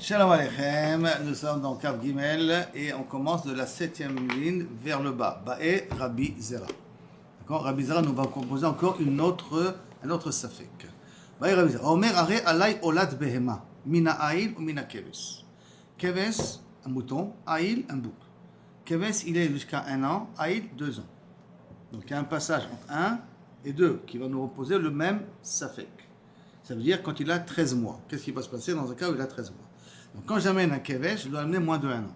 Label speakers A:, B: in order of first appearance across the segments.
A: Shalom Aleichem, nous sommes dans Kav Gimel et on commence de la 7e ligne vers le bas. Ba'e Rabbi Zera. D'accord. Rabbi Zera nous va composer encore un autre safek. Ba'e Rabbi Zera. Omer are alay olat behema. Mina aïl ou mina keves. Keves, un mouton. Aïl, un bouc. Keves, il est jusqu'à 1 an. Aïl, 2 ans. Donc il y a un passage entre 1 et 2 qui va nous reposer le même safek. Ça veut dire quand il a 13 mois. Qu'est-ce qui va se passer dans un cas où il a 13 mois? Donc quand j'amène un kevesh, je dois amener moins de 1 an.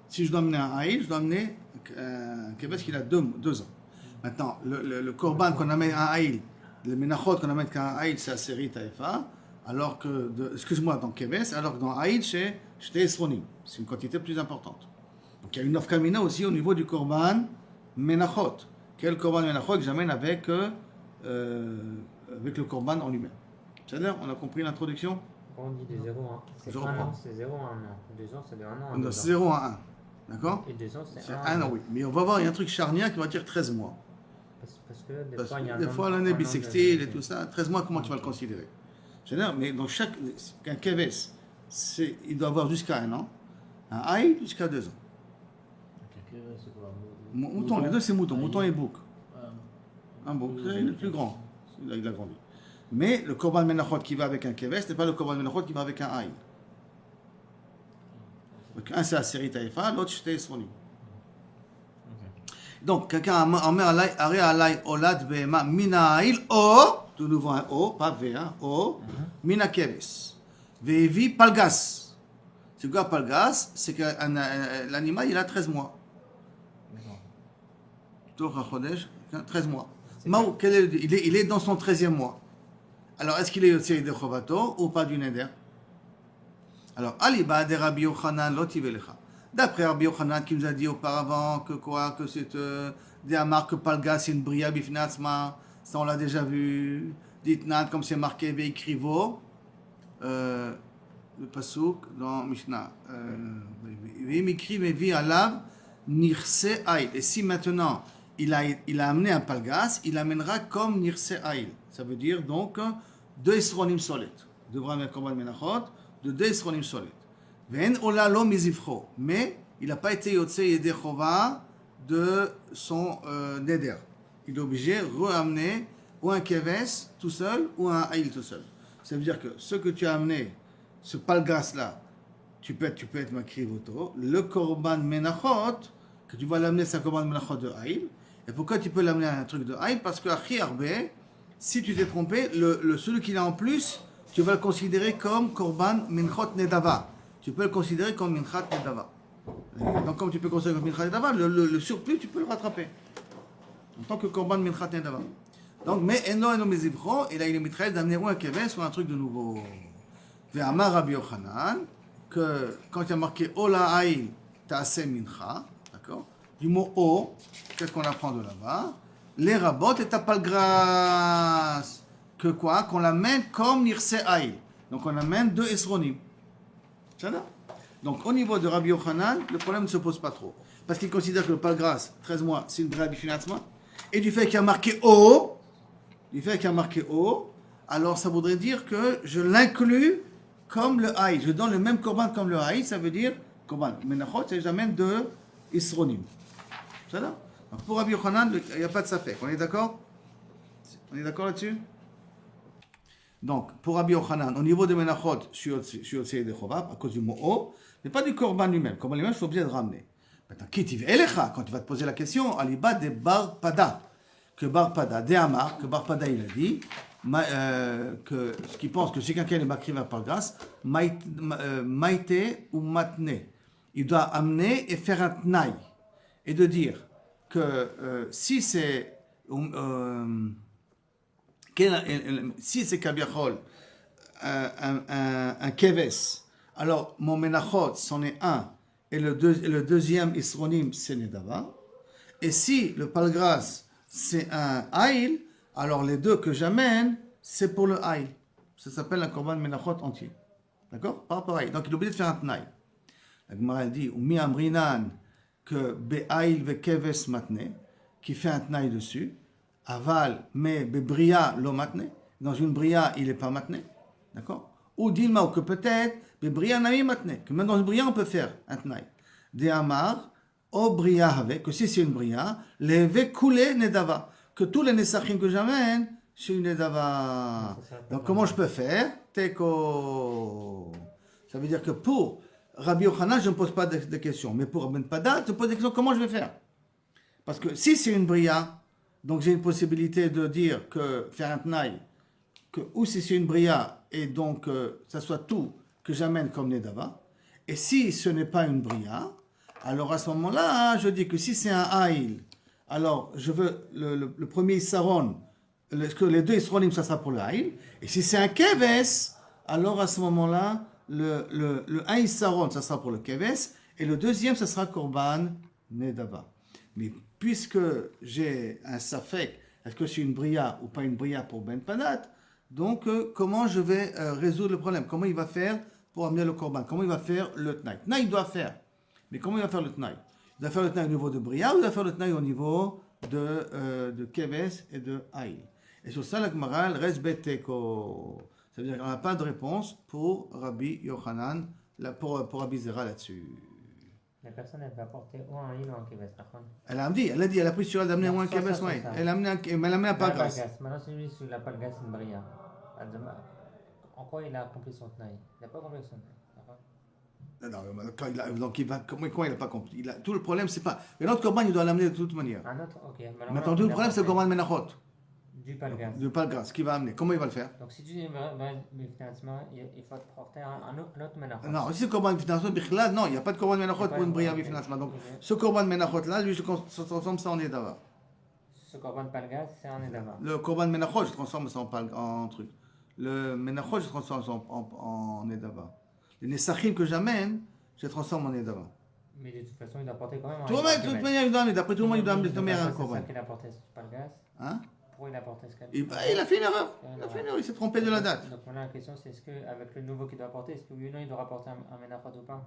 A: Si je dois amener un haïl, je dois amener un kevesh qui a 2 ans. Maintenant, le korban qu'on amène un haïl, le menachot qu'on amène qu'un haïl, c'est à série taïfa, alors que, excuse-moi, dans kevesh, alors que dans haïl, c'est esronim. C'est une quantité plus importante. Donc il y a une nafkamina aussi au niveau du korban menachot. Quel korban menachot que j'amène avec le korban en lui-même. C'est-à-dire, on a compris l'introduction?
B: On dit de 0 à 1. C'est 1 an, c'est 0 à 1 an. 2 ans, c'est de 1 an à 2 ans.
A: 0 à 1. D'accord?
B: Et 2 ans, c'est
A: 1 an, oui. Mais on va voir, il y a un truc charnière qui va dire 13 mois.
B: Parce que
A: des fois, l'année bissextile et tout ça, 13 mois, comment tu vas le considérer? C'est-à-dire, mais dans qu'un keves, il doit avoir jusqu'à 1 an. Un haïl jusqu'à 2 ans. Mouton, les deux c'est mouton. Mouton et bouc. Un bouc, c'est le plus grand. Il a grandi. Mais le korban menachot qui va avec un keves n'est pas le korban menachot qui va avec un haïl. Donc un c'est Aseri Taïfa, l'autre c'est Esronim. Donc quelqu'un en met aré alay olad behema mina haïl o, de nouveau un o, pas v, hein, o, mina keves. Vevi palgas. C'est quoi palgas? C'est que l'animal il a 13 mois. 13 mois. Il est dans son 13e mois. Alors, est-ce qu'il est Yotzei de Chovato ou pas du Neder? Alors, Aliba de Rabbi Yochanan lotivelecha. D'après Rabbi Yochanan qui nous a dit auparavant que quoi? Que c'est des amar que Palgas c'est une bria bifnatzma. Ça on l'a déjà vu. Ditnat comme c'est marqué veikrivo. Le pasuk dans Mishnah. Vimikri mevi alav nirse aïl. Et si maintenant il a amené un palgas, il amènera comme nirse aïl. Ça veut dire donc 2 esronim solet. Il devra amener un korban menachot de 2 esronim solet. Ven ola lo mizivcho. Mais il n'a pas été yotzei yedei chova de son neder. Il est obligé de ramener ou un keves tout seul ou un haïl tout seul. Ça veut dire que ce que tu as amené, ce palgas là, tu peux être makrivoto. Le korban menachot, que tu vas l'amener, c'est un korban menachot de haïl. Et pourquoi tu peux l'amener à un truc de haïl? Parce que achi arbe, si tu t'es trompé, celui qu'il a en plus, tu vas le considérer comme korban minchot nedava. Tu peux le considérer comme minchat nedava. Donc comme tu peux le considérer comme minchat nedava, le surplus, tu peux le rattraper. En tant que korban minchat nedava. Donc, mais eno mezivro, et là il est mitraillé d'amener ou un keves ou un truc de nouveau. Ve'amar Rabbi Yochanan, que quand il y a marqué ola aïl ta'aseh mincha, d'accord? Du mot o, qu'est-ce qu'on apprend de là-bas? Les rabots et tapalgras. Que quoi? Qu'on l'amène comme nirse aïl. Donc on amène 2 esronim. C'est ça? Donc au niveau de Rabbi Yochanan, le problème ne se pose pas trop. Parce qu'il considère que le palgras, 13 mois, c'est une bria bifinatzma. Et du fait qu'il y a marqué O, alors ça voudrait dire que je l'inclus comme le aïl. Je donne le même korban comme le aïl, ça veut dire korban menachot, c'est que j'amène 2 esronim. C'est ça? Donc pour Rabbi Yochanan, il n'y a pas de safek. On est d'accord? On est d'accord là-dessus? Donc, pour Rabbi Yochanan, au niveau de Menachot, je suis Yotzei de Chova, à cause du mot O, mais pas du korban lui-même. Le korban lui-même, je suis obligé de ramener. Maintenant, Kitiv Elecha, quand tu vas te poser la question, Aliba de Bar Pada, que Bar Pada, de Amar, que Bar Pada il a dit, que ce qui pense que si quelqu'un est makriva par grâce, Maïte ou Matne, il doit amener et faire un tnaï, et de dire que si c'est kabiachol un keves, alors mon menachot c'en est un et le deuxième isronim c'est nedava, et si le palgras c'est un haïl, alors les 2 que j'amène c'est pour le haïl. Ça s'appelle un korban menachot entier. D'accord? Pas pareil. Donc il est obligé de faire un tnaï. La Gemara dit mi amrinan que be'aïl ve keves matne, qui fait un tnaï dessus, aval, mais bebria lo matne, dans une bria il n'est pas matne, d'accord? Ou Dilma, ou que peut-être, mais Bria Nami Matne, que même dans une Bria, on peut faire un Tnaï. De Amar, O Bria avec, que si c'est une Bria, les coulé Nedava, que tous les Nesachim que j'amène, c'est une Nedava. Donc comment je peux faire? Teko. Ça veut dire que pour Rabbi Yochanan, je ne me pose pas de questions, mais pour Ben Padat, je me pose des questions, comment je vais faire? Parce que si c'est une Bria, donc j'ai une possibilité de dire que faire un Tnaï, que ou si c'est une Bria, et donc ça soit tout que j'amène comme Nedava, et si ce n'est pas une Bria, alors à ce moment-là, je dis que si c'est un Haïl, alors je veux le premier Issaron, que les deux Issaronim, ça sera pour le Haïl, et si c'est un Keves, alors à ce moment-là, le un Issaron, ça sera pour le Keves, et le deuxième, ça sera Korban Nedava. Mais puisque j'ai un Safek, est-ce que c'est une Bria ou pas une Bria pour Ben Padat, donc comment je vais résoudre le problème? Comment il va faire pour amener le Korban? Comment il va faire le Tnaï? Tnaï, il doit faire. Mais comment il va faire le Tnaï? Il doit faire le Tnaï au niveau de Bria ou il doit faire le Tnaï au niveau de Keves et de Haïl? Et sur ça, la Gemara, elle reste Beteko. Ça veut dire qu'on n'a pas de réponse pour Rabbi Yochanan, pour Rabbi Zera là-dessus.
B: La personne, elle va apporter ou un île ou un keves, d'accord?
A: Elle a dit, elle a pris sur elle d'amener ou un Keves, oui. Elle a amené un Palgas.
B: Maintenant, celui sur la Palgas, c'est une Bria. En quoi il a accompli son Tnaï? Il n'a pas accompli son Tnaï, d'accord?
A: Non, donc comment il n'a pas compris? Tout le problème, c'est pas. Mais l'autre Korban, il doit l'amener de toute manière.
B: Un autre, ok.
A: Maintenant, tout le problème, c'est le Korban Menachot.
B: Du Palgas.
A: Du Palgas, qui va amener. Comment il va le faire?
B: Donc, si tu dis, mais financement, il faut porter un autre Menachot.
A: Non, si c'est le Korban Menachot, non, il n'y a pas de Korban Menachot pour une Bria financement. Donc, ce Korban Menachot là, lui, je transforme ça en Nedava.
B: Ce Korban Palgas, c'est un Nedava.
A: Le Korban Menachot, je transforme ça en truc. Le Menachot, je transforme ça en Nedava. Les Nesachim que j'amène, je transforme en Nedava.
B: Mais de toute façon, il doit porter quand même un
A: de toute manière, il doit amener. D'après tout le monde, il doit amener un Korban.
B: C'est ça qu'il a porté ce Palgas.
A: Hein?
B: Pourquoi il a porté ce Palgas?
A: Il a fait une erreur. Il s'est trompé de la date.
B: Donc maintenant, la question, c'est est-ce qu'avec le nouveau qu'il doit porter, est-ce que oui ou non, il doit rapporter un Menachot ou pas?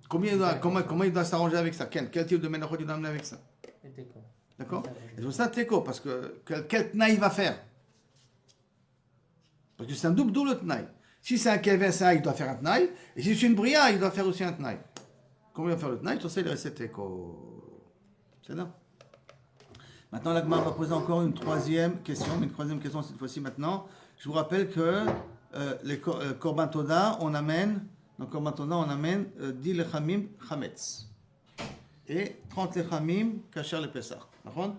A: Comment il doit s'arranger avec ça? Quel type de Menachot il doit amener avec ça?
B: Et Teko.
A: D'accord? Et c'est ça Teko, parce que quel Tnaï il va faire? Parce que c'est un double Tnaï. Si c'est un Keves, il doit faire un Tnaï. Et si c'est une Bria, il doit faire aussi un Tnaï. Comment il va faire le Tnaï? Sur ça, il reste Teko. C'est là. Maintenant, la Gemara va poser encore une troisième question, mais une troisième question cette fois-ci maintenant. Je vous rappelle que les Korban Toda, on amène, dans Korban Toda, on amène 10 lechamim chametz. Et 30 lechamim kasher le Pesach. D'accord?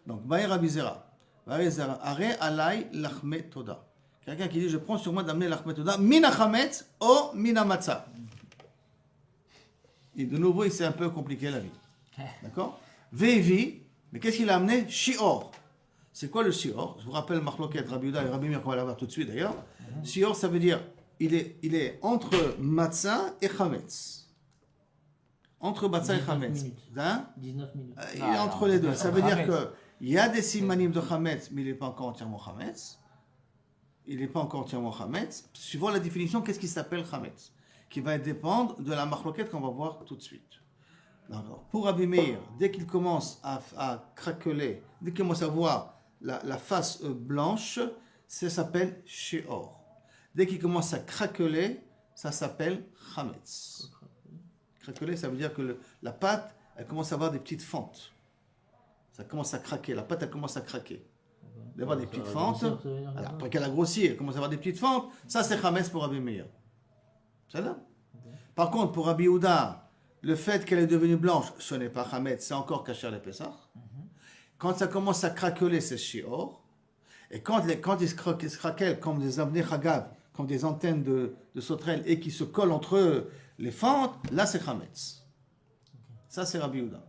A: Donc, Baï Rabbi Zera. Baï Zera. Are alay lachme Toda. Quelqu'un qui dit, je prends sur moi d'amener lachme Toda, mina chametz ou mina matzah. Et de nouveau, il s'est un peu compliqué la vie. D'accord? Vevi. Mais qu'est-ce qu'il a amené? Shior. C'est quoi le Shior? Je vous rappelle Marloket, Rabbi Yehuda et Rabbi Meir, qu'on va l'avoir tout de suite d'ailleurs. Shior, ça veut dire, il est entre Matzah et Chametz. Entre Matzah et Chametz.
C: 19 minutes.
A: Il est entre les deux. Ça veut dire qu'il y a des simanim de Chametz, mais il n'est pas encore entièrement Chametz. Il n'est pas encore entièrement Chametz. Suivant la définition, qu'est-ce qui s'appelle Chametz? Qui va dépendre de la Marloket qu'on va voir tout de suite. Alors, pour Rabbi Meir, dès qu'il commence à craqueler, dès qu'il commence à voir la face blanche, ça s'appelle Sheor. Dès qu'il commence à craqueler, ça s'appelle Chametz. Craqueler, ça veut dire que la pâte, elle commence à avoir des petites fentes. Ça commence à craquer, la pâte, elle commence à craquer. D'avoir des petites fentes. Alors, après qu'elle a grossi, elle commence à avoir des petites fentes. Ça, c'est Chametz pour Rabbi Meir. C'est là. Par contre, pour Rabbi Yehuda, le fait qu'elle est devenue blanche, ce n'est pas Chametz, c'est encore kasher le Pesach. Quand ça commence à craqueler, c'est Shior. Et quand il se craquelle comme des avnei Chagav, comme des antennes de sauterelles, et qui se collent entre eux, les fentes, là c'est Chametz. Ça c'est Rabbi Yehuda.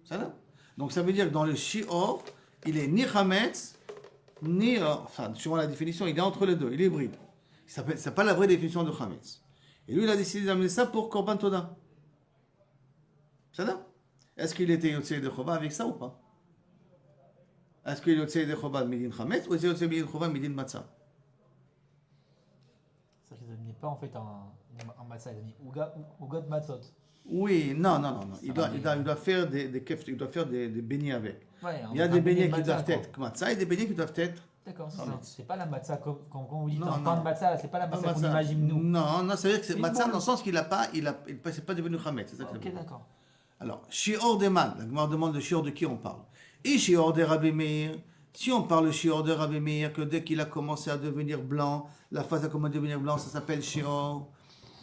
A: Ça là. Donc ça veut dire que dans le Shior, il est ni Chametz, ni, enfin, suivant la définition, il est entre les deux, il est hybride. C'est pas la vraie définition de Chametz. Et lui, il a décidé d'amener ça pour Korban Toda. C'est ça? Est-ce qu'il était Yotzei de Chova avec ça ou pas? Est-ce qu'il est Yotzei de Chova de Midin Chametz ou est-ce qu'il est Yotzei de Chova de Midin Matzah?
C: C'est qu'ils n'amenaient pas en fait un matzah, ils ont mis Ouga de matzot.
A: Oui, non. Il doit faire des beignets avec.
C: Ouais,
A: il y a des beignets qui doivent être matzah et des beignets qui doivent être
C: D'accord, c'est
A: Chametz.
C: ça. C'est pas la matzah comme vous dites
A: Non,
C: en
A: non.
C: temps de matzah, c'est pas la matzah qu'on
A: Matzah.
C: imagine nous.
A: Non, non, ça veut dire que c'est
C: Une
A: matzah
C: boule.
A: dans le sens qu'il c'est pas devenu chametz. C'est ça que ça veut
C: Ok,
A: dire.
C: d'accord.
A: Alors, shior de man, la Gemara demande de shior de qui on parle. Et shior de Rabbi Meir, si on parle de shior de Rabbi Meir, que dès qu'il a commencé à devenir blanc, la phase a commencé à devenir blanc, ça s'appelle shior.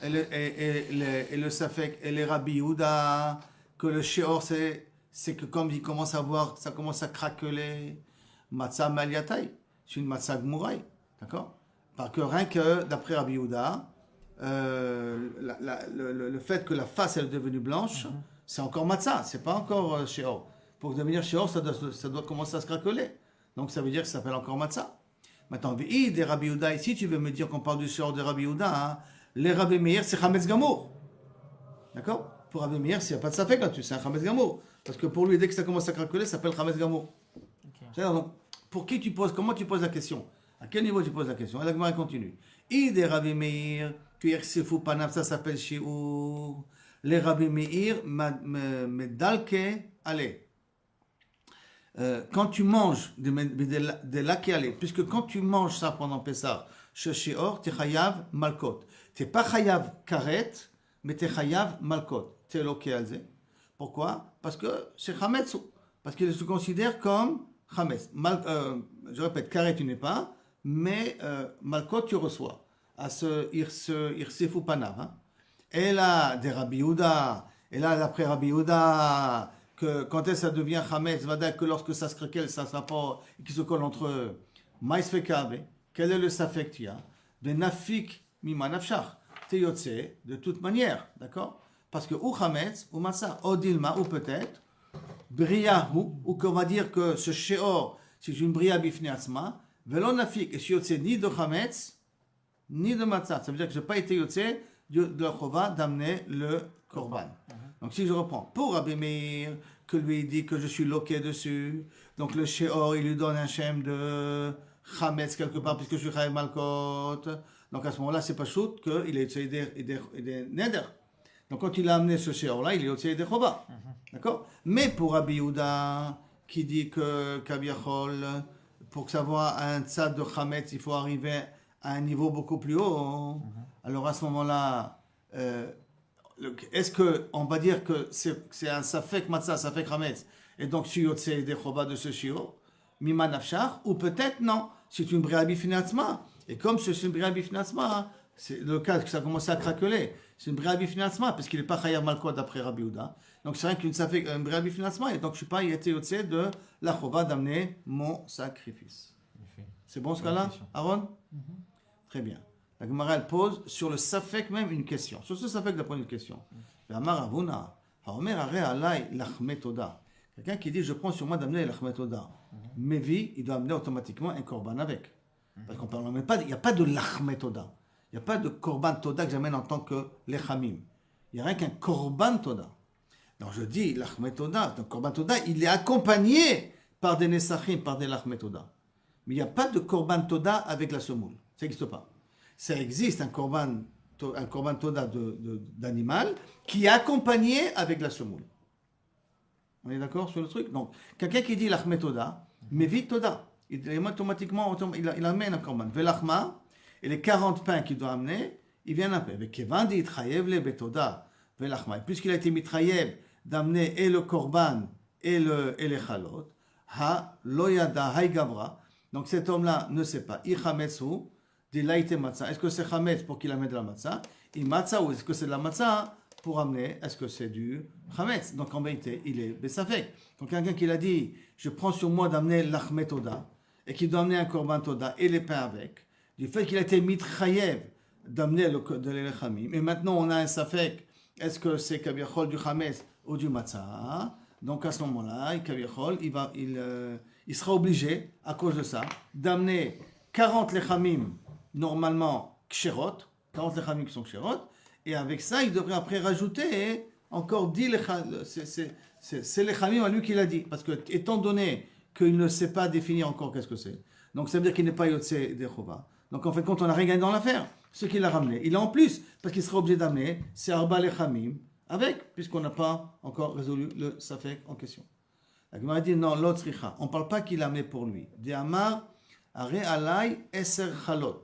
A: Et le safek, et les Rabbi Yehuda, que le shior, c'est que comme il commence à voir, ça commence à craqueler, matzah maliatai, c'est une matzah gmouraï, d'accord? Parce que rien que, d'après Rabbi Yehuda, le fait que la face elle est devenue blanche, c'est encore matzah, c'est pas encore shior. Pour devenir shior, ça doit commencer à se craqueler. Donc ça veut dire que ça s'appelle encore matzah. Maintenant, des Rabbi Yehuda, ici, tu veux me dire qu'on parle du shior de Rabbi Yehuda, hein, les Rabbi Meir, c'est chametz gamour. D'accord? Pour Rabbi Meir, s'il n'y a pas de safek là-dessus, c'est un chametz gamour. Parce que pour lui, dès que ça commence à craqueler, ça s'appelle chametz gamour.
C: Ok.
A: C'est-à-dire, donc, pour qui tu poses, comment tu poses la question? À quel niveau tu poses la question? Et la Gemara continue. Des Rabbi Meir, que panav, ça s'appelle shiur. Les Rabbi Meir, medalke, allez. Quand tu manges des laquais allez, puisque quand tu manges ça pendant Pessah, chez Shior, tu es chayav malkot. Tu n'es pas chayav karet, mais tu es chayav malkot. Tu es loqué alzé. Pourquoi? Parce que c'est chametz. Parce qu'il se considère comme chametz. Je répète, karet tu n'es pas, mais malkot tu reçois. À ce irsefu panav. Hein. Et là, des Rabbi Yehuda, et là, d'après Rabbi Yehuda, que quand est-ce que ça devient chametz, que lorsque ça se craquelle, ça sera pas, qui se colle entre eux. Maïs fekabe. Quel est le safek tu as? De nafik mima nafshach. Teyotse, de toute manière, d'accord? Parce que ou chametz, ou matzah, ou dilma, ou peut-être, bria, ou qu'on va dire que ce sheor, c'est une bria bifne atzma, velo nafik, et yotse ni de chametz, ni de matzah. Ça veut dire que je n'ai pas été yotse de la chova d'amener le korban. Donc si je reprends, pour Rabbi Meir, que lui dit que je suis loqué dessus, donc le sheor, il lui donne un shem de chametz quelque part, puisque je suis chayav malkot. Donc à ce moment-là, c'est pas shoot qu'il est yotse des neder. Donc quand il a amené ce sheor-là, il est yotse des chova. D'accord? Mais pour Rabbi Yehuda, qui dit que kaviachol, pour savoir un tzad de chametz, il faut arriver à un niveau beaucoup plus haut. Alors à ce moment-là, est-ce qu'on va dire que c'est un safek matzah, safek chametz, et donc tu yotse des chova de ce shiur, mima nafshach, ou peut-être non, c'est une bria bifne atzma. Et comme c'est une bria bifne atzma, c'est le cas que ça commence à craqueler, c'est une bria bifne atzma, parce qu'il n'est pas chayav malkot d'après Rabbi Yehuda. Donc c'est rien qu'une safek, une bria bifne atzma, et donc je ne suis pas été yotse de la chova d'amener mon sacrifice. C'est bon ce cas-là, Aaron? Très bien. La Gemara elle pose sur le safek même une question. Sur ce safek, elle pose une question. Amar Avuna, Haomer Are Alay Lachmet Oda. Quelqu'un qui dit je prends sur moi d'amener Lachmet Oda. Mevi, il doit amener automatiquement un korban avec. Parce qu'on parle même pas, il n'y a pas de Lachmet Oda. Il n'y a pas de korban Toda que j'amène en tant que lechamim. Il n'y a rien qu'un korban Toda. Donc je dis Lachmet Oda. Donc korban Toda, il est accompagné par des nesachim, par des Lachmet Oda. Mais il n'y a pas de korban Toda avec la semoule. Ça n'existe pas. Ça existe un korban Toda d'animal qui est accompagné avec la semoule. On est d'accord sur le truc? Donc, quelqu'un qui dit l'achmet Toda, mais vite Toda. Il automatiquement, il amène un korban. Velachma, et les 40 pains qu'il doit amener, il vient un peu. Avec Kevan dit Trayev le betoda, velachma. Et puisqu'il a été mitrayev d'amener et le korban et les chalot, ha loyada hay gavra. Donc cet homme-là ne sait pas. Ichametsu, dit laïté matzah. Est-ce que c'est chametz pour qu'il amène de la matzah? Et matzah, ou est-ce que c'est de la matzah pour amener? Est-ce que c'est du chametz? Donc en vérité, il est besafek. Donc quelqu'un qui l'a dit, je prends sur moi d'amener l'achmet Toda, et qui doit amener un korban Toda et les pains avec, du fait qu'il a été mitrayev d'amener de l'élechamim, et maintenant on a un safek, est-ce que c'est kaviachol du chametz ou du matzah? Donc à ce moment-là, kaviachol, il sera obligé, à cause de ça, d'amener 40 lechamim normalement ksherot, 40 lechamim qui sont ksherot, et avec ça, il devrait après rajouter encore 10 lechamim. C'est lechamim à lui qui l'a dit, parce que étant donné qu'il ne sait pas définir encore qu'est-ce que c'est, donc ça veut dire qu'il n'est pas yotse des chova. Donc en fait, quand on n'a rien gagné dans l'affaire, ce qu'il a ramené, il a en plus, parce qu'il sera obligé d'amener, c'est arba lechamim avec, puisqu'on n'a pas encore résolu le safek en question. La Gemara dit non, l'autre richa. On ne parle pas qu'il a amené pour lui. Des amar Are alay eser chalot.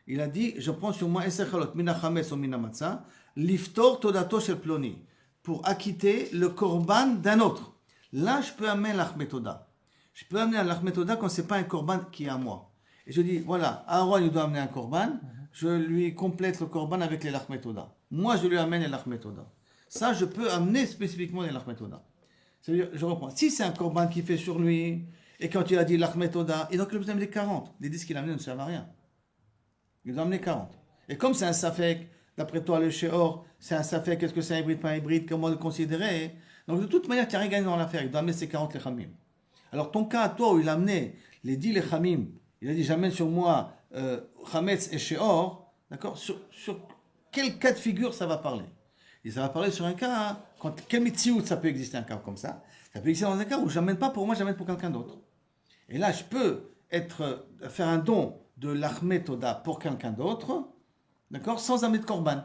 A: Il a dit, je prends sur moi eser chalot, mina chametz ou mina matzah, liftor todato shel ploni, pour acquitter le korban d'un autre. Là, je peux amener l'achmetoda. Je peux amener l'achmetoda quand ce n'est pas un korban qui est à moi. Et je dis, voilà, Aaron, il doit amener un korban, je lui complète le korban avec les lachmetoda. Moi, je lui amène les lachmetoda. Ça, je peux amener spécifiquement les lachmetoda. C'est-à-dire, je reprends. Si c'est un korban qui fait sur lui, et quand il a dit l'achmetoda, et donc il doit amener 40. Les 10 qu'il a amenés ne servent à rien. Il doit amener 40. Et comme c'est un safek, d'après toi, le Sheor, c'est un safek, est-ce que c'est un hybride, pas un hybride, comment le considérer? Donc de toute manière, tu n'as rien gagné dans l'affaire. Il doit amener ses 40 lechamim. Alors ton cas à toi, où il a amené les 10 lechamim, il a dit, j'amène sur moi chametz et Sheor, d'accord, sur quel cas de figure ça va parler? Et ça va parler sur un cas, hein, quel mitziout ça peut exister un cas comme ça? Ça peut exister dans un cas où j'amène pas pour moi, j'amène pour quelqu'un d'autre. Et là, je peux faire un don de l'achmetoda pour quelqu'un d'autre, d'accord, sans amener de korban,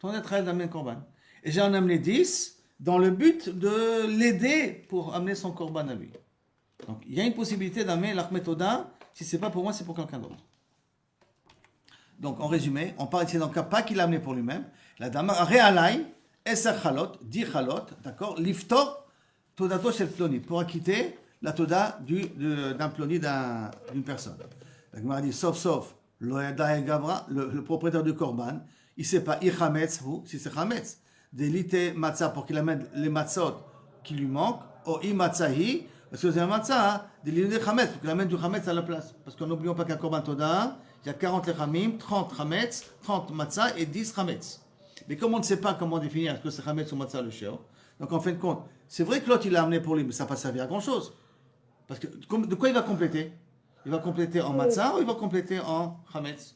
A: sans être à d'amener de korban. Et j'en ai amené 10 dans le but de l'aider pour amener son korban à lui. Donc, il y a une possibilité d'amener l'achmetoda, si c'est pas pour moi, c'est pour quelqu'un d'autre. Donc, en résumé, on parle ici dans le cas pas qu'il l'a amené pour lui-même. La dame réalai, eser chalot, 10 chalot, d'accord, liftor, todato shel ploni, pour acquitter la toda d'un ploni d'une personne. La Gemara dit, sauf, le propriétaire du korban, il ne sait pas, si c'est chametz, d'élite matzah, pour qu'il amène les matzot qui lui manquent, ou matzahi, parce que c'est un matzah, d'élite chametz, pour qu'il amène du chametz à la place. Parce qu'on n'oublions pas qu'un korban toda, il y a 40 lechamim, 30 chametz, 30 matzah et 10 chametz. Mais comme on ne sait pas comment définir est-ce que c'est chametz ou matzah le shiur, donc en fin de compte, c'est vrai que l'autre il l'a amené pour lui, mais ça n'a pas servi à grand chose. Parce que de quoi il va compléter? Il va compléter en matzah ou il va compléter en chametz?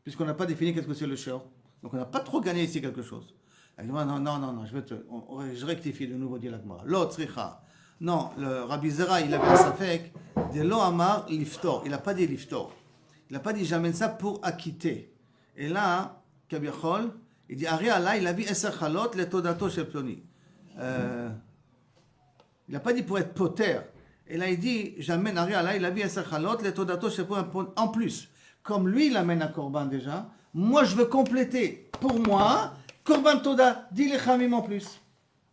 A: Puisqu'on n'a pas défini qu'est-ce que c'est le shiur. Donc on n'a pas trop gagné ici quelque chose. Non, je rectifie de nouveau, dit l'Agmara. L'autre, non, le Rabbi Zera, il avait un safek, de lo amar liftor. Il n'a pas dit liftor. Il n'a pas dit j'amène ça pour acquitter. Et là, Kabiachol, il dit Ari Allah, il a vu eser chalot le todato shel ploni. Il n'a pas dit pour être poter. Et là, il dit j'amène Ari Allah, il a vu eser chalot le todato shel ploni en plus. Comme lui, il amène un korban déjà, moi je veux compléter. Pour moi, korban toda, 10 lechamim en plus.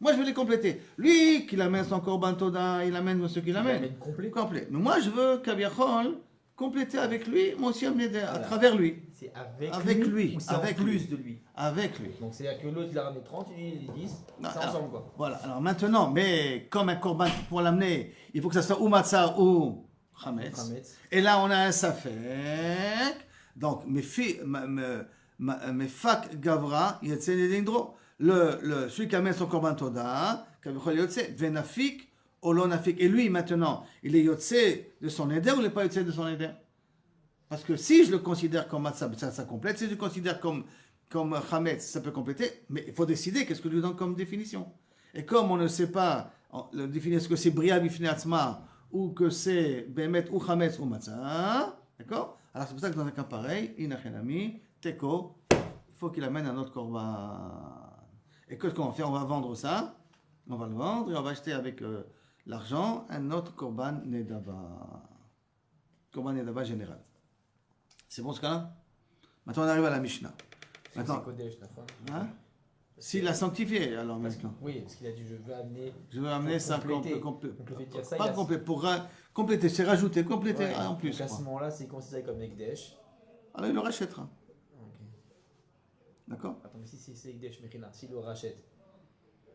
A: Moi, je veux les compléter. Lui, qu'il amène son korban toda, il amène ce qu'il amène.
B: Il amène
A: complet. Mais moi, je veux Kabiachol compléter avec lui, moi aussi amener à travers lui.
B: C'est avec lui ou c'est
A: avec
B: en plus
A: lui.
B: de lui?
A: Avec lui.
B: Donc c'est-à-dire que l'autre il a ramené 30, il a 10, c'est
A: Alors,
B: ensemble quoi.
A: Voilà, alors maintenant, mais comme un korban pour l'amener, il faut que ça soit ou matzah ou chametz.
B: Chametz.
A: Et là, on a un safek. Donc, mes fak gavra, yetze nedindro. Celui qui amène son korban toda, kavichol yotze, venafik, olonafik. Et lui, maintenant, il est yotze de son éder ou il n'est pas yotze de son éder? Parce que si je le considère comme matzah, ça complète. Si je le considère comme chametz, ça peut compléter. Mais il faut décider qu'est-ce que je lui donne comme définition. Et comme on ne sait pas définir ce que c'est bria bifnei atzma ou que c'est bemet ou chametz ou matzah, d'accord? Alors c'est pour ça que dans un cas pareil, inachenami, teko, il faut qu'il amène un autre korban. Et qu'est-ce qu'on va faire? On va vendre ça, on va le vendre et on va acheter avec l'argent un autre korban nedava. Korban nedava général. C'est bon ce cas-là? Maintenant on arrive à la Mishnah. Maintenant,
B: C'est Kodesh, la fin.
A: hein? S'il l'a sanctifié, alors maintenant.
B: Oui, parce qu'il a dit je veux
A: amener ça
B: compléter.
A: complet.
B: Donc, le fait de dire ça,
A: Pas complet, pour compléter, c'est rajouter, compléter
B: Ouais,
A: en plus.
B: donc à ce
A: Quoi.
B: moment-là, c'est considéré comme Ekdesh.
A: Alors il le rachètera.
B: Ok.
A: D'accord?
B: Attends, mais si c'est Ekdesh Mechina, s'il le rachète,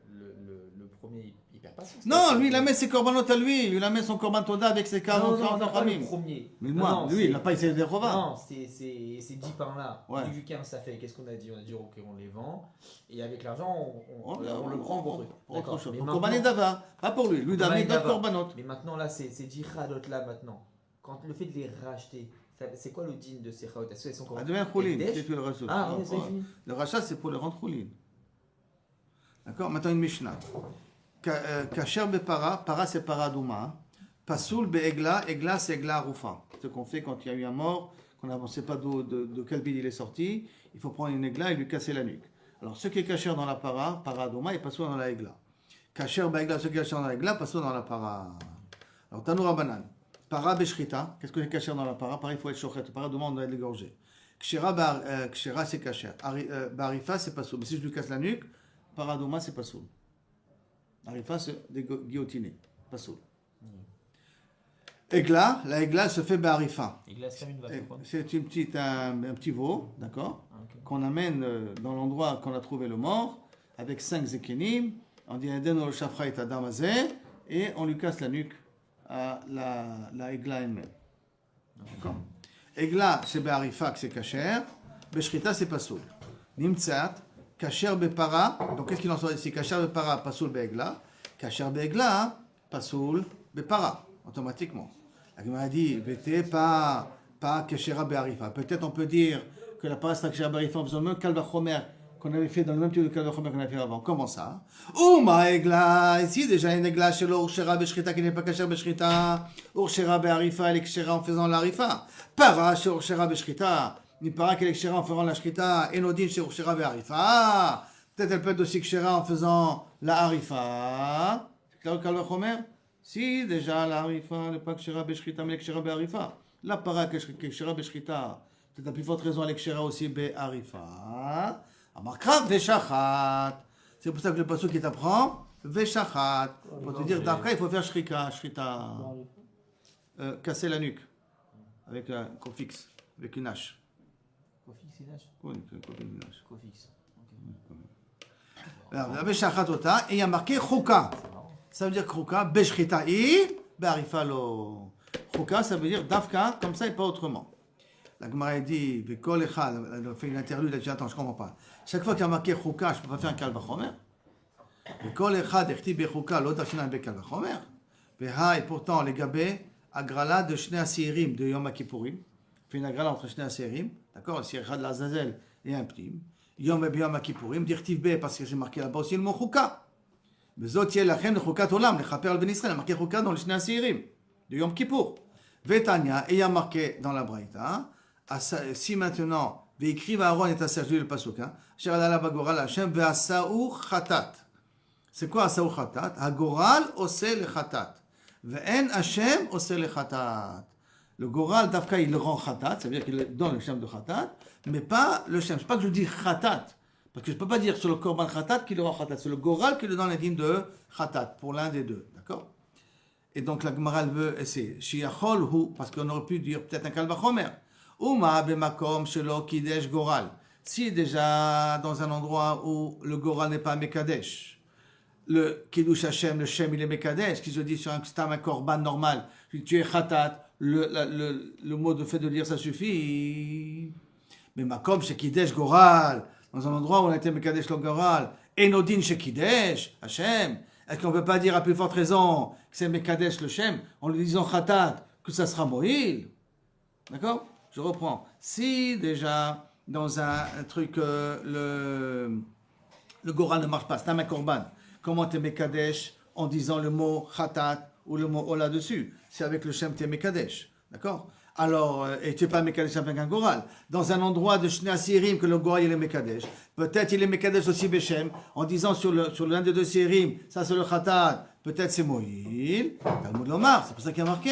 B: le premier, il perd pas son statut.
A: Non, lui il amène ses corbanotes à lui. Il amène son korban toda avec ses 40
B: non, pas le
A: ramim.
B: premier.
A: Mais moi, lui, il n'a pas essayé de les revendre.
B: Non, c'est 10 pains là.
A: Ouais.
B: Vu 15, ça fait. Qu'est-ce qu'on a dit? On a dit, ok, on les vend. Et avec l'argent, on le prend pour eux.
A: Pour autre chose.
B: Mais
A: Pour
B: maintenant-
A: korban dava, pas pour lui. Lui d'amener d'autres
B: Dava.
A: corbanotes.
B: Mais maintenant, là, ces 10 chadot là, maintenant, quand le fait de les racheter, c'est quoi le din de ces chadot? Est-ce qu'elles sont
A: Ça devient choulin.
B: Ekdesh?
A: C'est tout le reste.
B: Ah, oui, c'est fini.
A: Le rachat, c'est pour le rendre choulin. D'accord? Maintenant une Mishnah. Kasher bepara, para c'est paradouma. Pasoul be'egla, egla c'est egla rufa. Ce qu'on fait quand il y a eu un mort, qu'on ne sait pas de quel bide il est sorti, il faut prendre une egla et lui casser la nuque. Alors ce qui est kasher dans la paradouma, et pasoul dans la egla. Kasher be'egla, ce qui est kasher dans la egla, pasoul dans la para. Alors Tanoura Banan. para beshrita. Qu'est-ce que c'est kasher dans la para? Pareil, il faut être shochet. Para, demain, on doit l'égorger. Kshera, c'est kasher. Barifa, c'est pas soul. Mais si je lui casse la nuque, para doma, c'est pas soul. Arifa, c'est guillotiner. Pas soul. Egla, la egla se fait barifa.
C: Et là, c'est une vache.
A: C'est un petit veau, d'accord, qu'on amène dans l'endroit qu'on a trouvé le mort, avec 5 zekenim. On dit Adeno le shafra et Adam Azeh, et on lui casse la nuque à la egla elle-même. D'accord. Egla, c'est be'arifa, c'est kasher. Beshrita, c'est pasoul. Nimtzat, kasher bepara. Donc qu'est-ce qu'il en sort ici? Kasher bepara, pasoul be'egla. Kasher be'egla, pasoul bepara. Automatiquement. La Gemara a dit, vete pas keshera be'arifa. Peut-être on peut dire que la para c'est keshera be'arifa en faisant le même kalvachomer qu'on avait fait dans le même type de kalvachomer qu'on avait fait avant. Comment ça? Uma egla, ici déjà une egla chez l'orshera be'shrita qui n'est pas keshera be'shrita. Orshera be'arifa, elle est keshera en faisant l'arifa. Para chez orshera be'shrita. Ni para qu'elle est keshera en faisant la shrita. Enodin chez orshera be'arifa. Peut-être elle peut être aussi keshera en faisant la arifa. C'est clair le kalvachomer? Si déjà la harifa n'est pas kshera beshrita mais kshera be'arifa. La para kshera beshrita, peut-être la plus forte raison elle est kshera aussi be'arifa. Amarkrav veshachat. C'est pour ça que le pasuk qui t'apprend veshachat. Pour te dire d'après il faut faire shrika, shrita. Casser la nuque avec un cofix, avec une hache.
C: Cofix, une hache.
A: Oui, une hache.
C: Cofix.
A: Veshachat ota et il y a marqué chouka. Ça veut dire Chouka, Beshrita i, Be'arifa lo. Chouka, ça veut dire Dafka, comme ça et pas autrement. La Gemara dit, Bekol Echad, elle a fait une interlude, elle dit, attends, je comprends pas. Chaque fois qu'il y a marqué Chouka, je ne peux pas faire un Kalvachomer. Bekol Echad, Echti Bechouka, l'autre Achina Bekalvachomer. Beha, et pourtant, les Gabé, Agrala de Shnei Asirim, de Yom Kippourim. Fait une agrala entre Shnei Asirim, d'accord, le Sircha de l'Azazel et un Ptim. Yom et Yom Kippourim, Dirtiv B, parce que j'ai marqué là-bas aussi le mot Chouka. Mais zot yelachem le chukat olam, le chaper al ben Israël, marqué chukat dans les Shnei Asirim de Yom Kippour. Vetania, et il y a marqué dans la Braïta, si maintenant, ve'ikriv Aaron et Asser, je lis le pasuk, Asher ala bagoral Hashem ve'asaou chatat. C'est quoi asaou chatat? Hagoral osé le chatat. Ve'en Hashem osé le chatat. Le goral, Dafka, il le rend chatat, ça veut dire qu'il donne le shem de chatat, mais pas le shem. C'est pas que je dis chatat. Parce que je ne peux pas dire sur le korban khatat qu'il aura khatat. C'est le goral qui le donne la dîme de khatat, pour l'un des deux. D'accord? Et donc la Gemara veut essayer. Shiachol hu, parce qu'on aurait pu dire peut-être un kalvachomer. Uma bemakom shelo kidesh goral. Si déjà dans un endroit où le goral n'est pas mekadesh, le kiddush Hashem, le shem il est mekadesh, qui se dit sur un stam, un korban normal, tu es khatat, le mot de fait de dire ça suffit. Mais makom chez kidesh goral, dans un endroit où on a été Mekadesh le Goral, Enodin chez Kidesh, Hashem, est-ce qu'on ne peut pas dire à plus forte raison que c'est Mekadesh le Shem, en lui disant Khatat, que ça sera Moïl? D'accord? Je reprends. Si déjà, dans un truc, le Goral ne marche pas, c'est un Korban, comment tu es Mekadesh en disant le mot Khatat ou le mot Ola dessus? C'est avec le Shem tu es Mekadesh. D'accord? Alors, et tu n'es pas Mekadesh avec un Goral. Dans un endroit de Shnei Asirim que le Goral il est Mekadesh. Peut-être il est Mekadesh aussi Beshem, en disant sur l'un des deux Sirim, ça c'est le Khatat, peut-être c'est Moïl. Talmud Lomar, c'est pour ça qu'il y a marqué,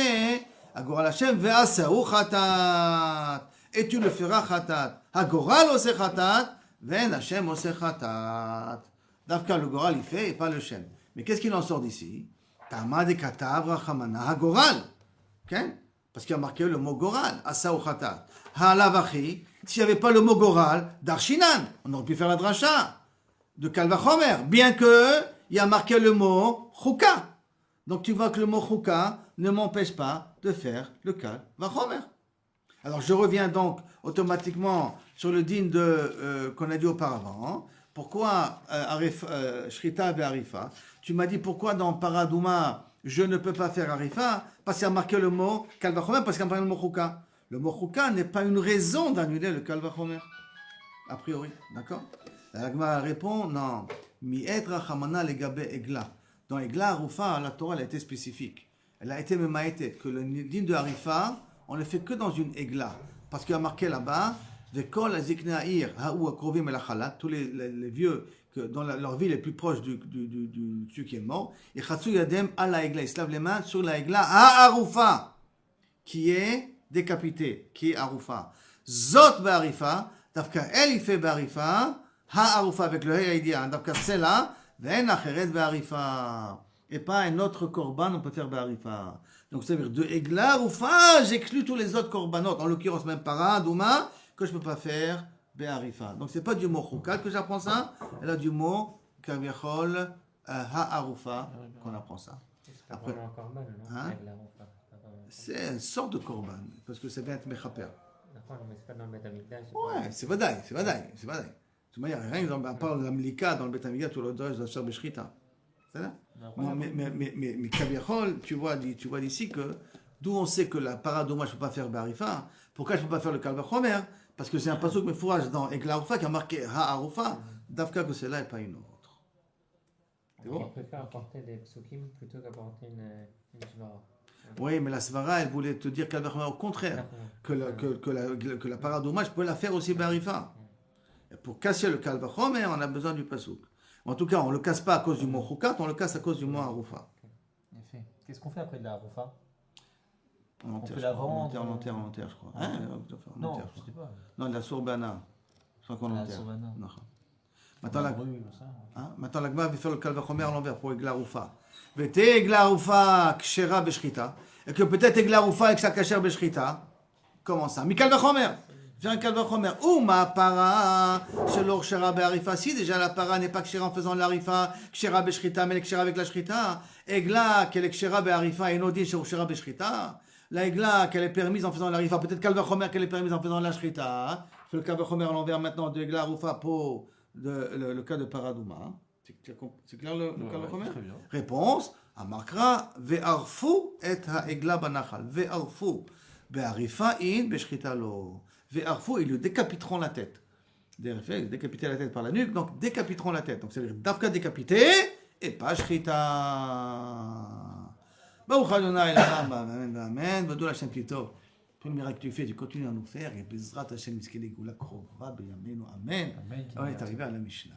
A: Agoral Hashem ve'asaou Khatat. Et tu le feras Khatat. Agoral ose Khatat, ve'en Hashem ose Khatat. Dafka le Goral il fait et pas le Shem. Mais qu'est-ce qu'il en sort d'ici? Tama de Katav Rachamana Agoral. Ok? Parce qu'il y a marqué le mot Goral, Asa ou Khatat. Ha'alavachi, s'il n'y avait pas le mot Goral, Darshinan, on aurait pu faire la dracha de Kalvachomer, bien que il y a marqué le mot Chouka. Donc tu vois que le mot Chouka ne m'empêche pas de faire le Kalvachomer. Alors je reviens donc automatiquement sur le din qu'on a dit auparavant. Pourquoi Shrita et Arifa? Tu m'as dit pourquoi dans Paradouma je ne peux pas faire Arifa? Parce qu'il y a marqué le mot Kalvachomer, parce qu'il y a marqué le mot Chouka. Le mot Chouka n'est pas une raison d'annuler le Kalvachomer. A priori, d'accord? La Gemara répond, non. Mi'et rachamana legabe egla. Dans Egla, Arufa, la Torah elle a été spécifique. Elle a été memaïtet, que le din de Arifa, on ne le fait que dans une Egla. Parce qu'il y a marqué là-bas, Vekol azikne ha'ir, ha'u akrovim el hachalat, tous les vieux, que dans leur ville est plus proche du celui qui est mort, et chatsu yadem à la Egla, ils se lavent les mains sur la Egla à Arufa. qui est décapité, qui est Arufa. Zot Barifa, Dafka elle il fait Barifa, Ha Arufa avec le He Aidia, Dafka c'est là, Ven Acheret Barifa. Et pas un autre korban, on peut faire Barifa. Donc ça veut dire de Egla Arufa, j'exclus tous les autres korbanot, en l'occurrence même Para, Douma, que je ne peux pas faire Be'arifa. Donc c'est pas du mot Choukat que j'apprends ça, elle a du mot Kaviachol Ha Arufa qu'on apprend ça.
B: C'est pas
A: Après-
B: vraiment un korban, non?
A: Hein?
B: Avec la roufa. C'est pas vraiment un korban.
A: C'est une sorte de korban, parce que ça vient être Mechaper.
B: D'accord, mais c'est pas dans le Beth Amikdash.
A: Ouais, c'est Vadaï, c'est Vadaï, c'est Vadaï. De toute manière, rien que à part la Mlika, dans le Beth Amiga, tout le reste doit se faire Beshrita. C'est là? Mais Kaviachol, tu vois d'ici que, d'où on sait que la paradouma, je ne peux pas faire Barifa, pourquoi je ne peux pas faire le Kalvachomer? Parce que c'est un pasuk mefourage dans Egla Arufa qui a marqué Ha Arufa, Dafka que c'est là et pas une autre. C'est
B: Donc,
A: bon?
B: il préfère apporter des psukim plutôt qu'apporter une shvara.
A: Oui, mais la Svara, elle voulait te dire Kalvachomer au contraire. Que la paradouma, je peux la faire aussi Barifa. Et pour casser le Kalvachomer, on a besoin du pasuk. En tout cas, on ne le casse pas à cause du mot Choukat, on le casse à cause du mot Arufa.
C: En effet. Qu'est-ce qu'on fait après de la Arufa?
A: On
C: peut la vendre.
A: on enterre, je crois.
C: Ah.
A: Hein, on
C: Non,
A: enterre, je
C: je
A: crois.
C: sais pas.
A: Non, de la Sourbana. Je crois qu'on
C: La
A: enterre.
C: Sourbana.
A: Non.
C: On
A: Maintenant,
C: la
A: la,
C: brûle, ça.
A: hein, maintenant, la Gemara va faire le Kalvachomer à l'envers pour Eglaroufa. Vete Eglaroufa Kshera Beshrita. Et que peut-être Eglaroufa avec sa Kasher Beshrita. Comment ça? Mi Kalvachomer. Fais un Kalvachomer. Ou ma para selon Kshera Be'arifa. Si déjà la para n'est pas Kshera en faisant l'Arifa, Kshera Beshrita, mais Kshera avec la Shrita. Egla, qu'elle est Kshera Be'arifa et Nodin sur Kshera Beshrita. La Egla, qu'elle est permise en faisant l'Arifa. Peut-être Kalvachomer qu'elle est permise en faisant la Shrita. Fais le Kalvachomer à l'envers maintenant de Eglaroufa pour le cas de Paradouma. C'est clair le Kalvachomer?
C: Très bien.
A: Réponse, Amakra, ve'arfu et ha'egla banachal. Ve'arfu, be'arifa in, be'shchita lo. Ve'arfu, ils lui décapiteront la tête. Ils décapiter la tête par la nuque, donc décapiteront la tête. Donc c'est-à-dire dafka décapité et pas shchita. Baruch Adonai l'Olam, amen, amen. Badou l'Hashem Tito. Tout le miracle que tu fais, tu continues à nous faire. Et Bezrat Hashem Miskele Goula Krova, Beyamenu, amen.
C: Amen.
A: On est arrivé à la Mishnah.